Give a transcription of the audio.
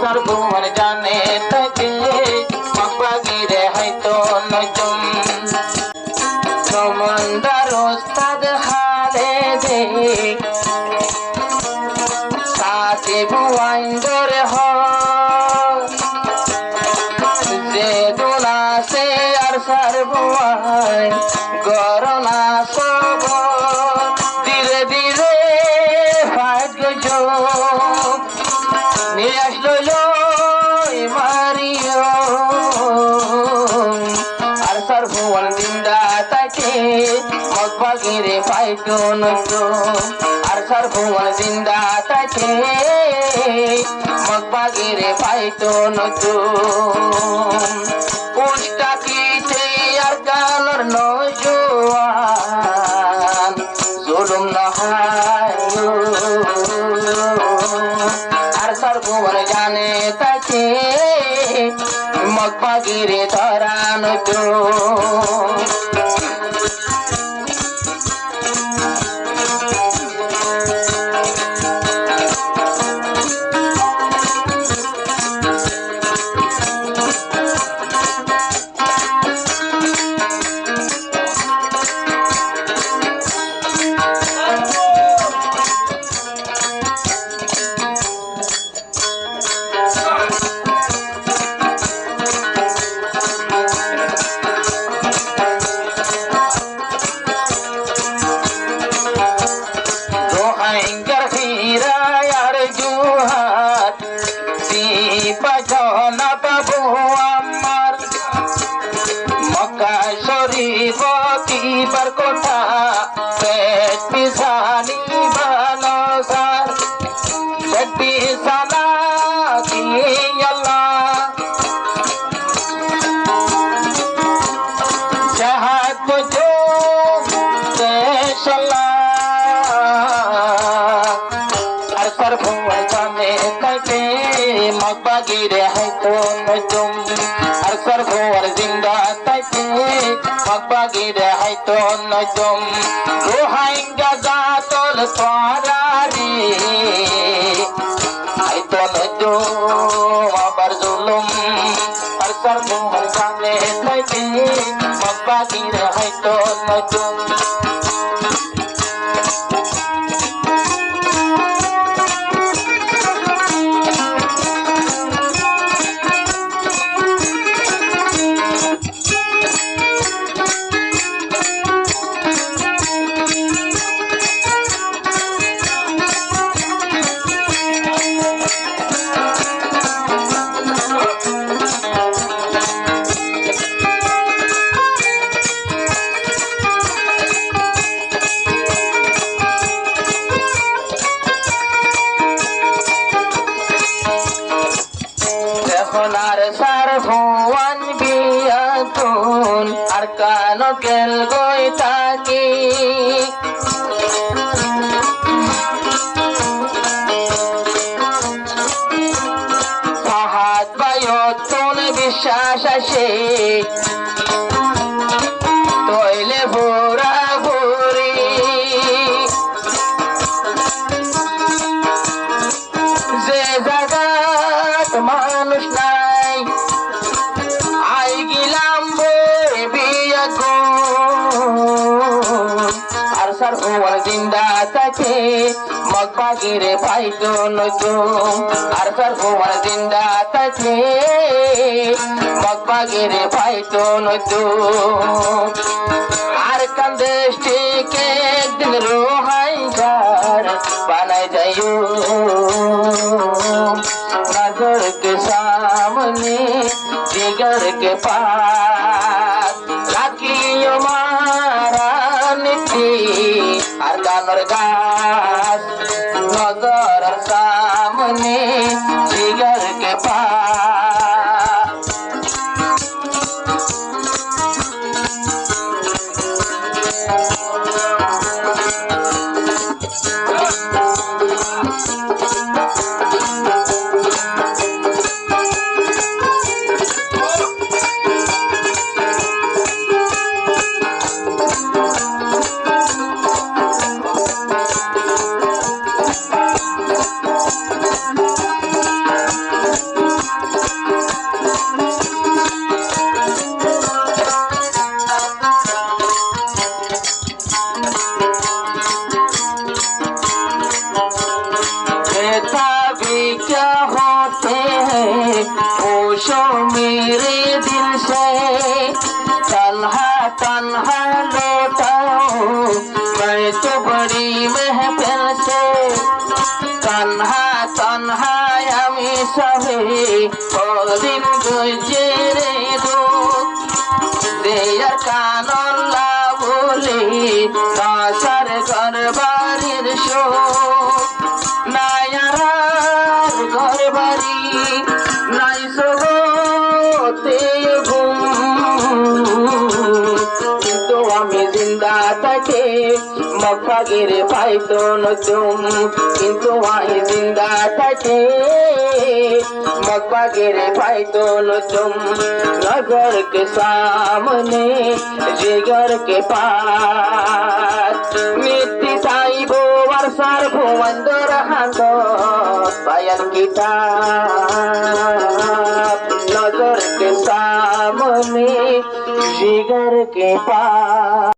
সর্বমন জানে তাকে মগবাগিরে হয়তো নজুম সমন্দর ওস্তাদ হালে দে সাথে বুয়াইন্দর হ যে দুনাসে আর সর্বমন গরনা সব ধীরে ধীরে ফাট গো নিয়ে আসলো মারিও আর সর্বমন জিন্দা তাকে মগবাগিরে পাইতো নজো আর সর্বমন জিন্দা তাকে মগবাগিরে পাইতো নজো পুষ্টা কিছে আর গালর নজোয়ান জুলুম নহায় আর সর্বমন জানে তাকে মগবাগিরে ধরা নজো कोठा पेट पिसानी बनोसार पेट पिसाना की अल्लाह जहाद बुझो देशला हर सरभुवन जाने तके मगबागिरे है तो नजुम हर सरभुवन जिंदा तके मगबागिरे है तो नजुम रोहाइंगा जातोल स्वारारी है तो नजुम अबर जुलुम हर सरभुवन जाने तके मगबागिरे है तो नजुम Sonar sarfuan biyatun arkano kel goitaki sahat bayotun bishashashe toile bura buri ze zagat manush নাই আই গিলাম আর সর্বমন জিন্দা তাকে মগবাগিরে পাইতো নজুম আর সর্বমন জিন্দা তাকে মগবাগিরে পাইতো নজুম আর কান্দেশটিকে একদিন রোহাইগার বানাই যাইও नजर के सामने जिगर के पास लाकियो मारा निति আর গানর গাছ नजर सामने जिगर के पास पूछो मेरे दिल से तन्हा तन्हा लौटाओ मैं तो बड़ी महफिल से तन्हा तन्हा আমি সবে কদিন গুজরে দেয়ার কানল্লা বলে কাসার ঘর বাড়ির শোক নায়ার ঘর বাড়ি নাই সগতে ঘুম কিন্তু আমি জিন্দা থাকে মকফাগের পাইতো নতুম কিন্তু আমি জিন্দা থাকে मकबरे पाइतो तुम नगर के सामने जिगर के पास मिट्टी साइबो वर्षार भुवंदर हांदो बयान किताब नगर के सामने जिगर के पास।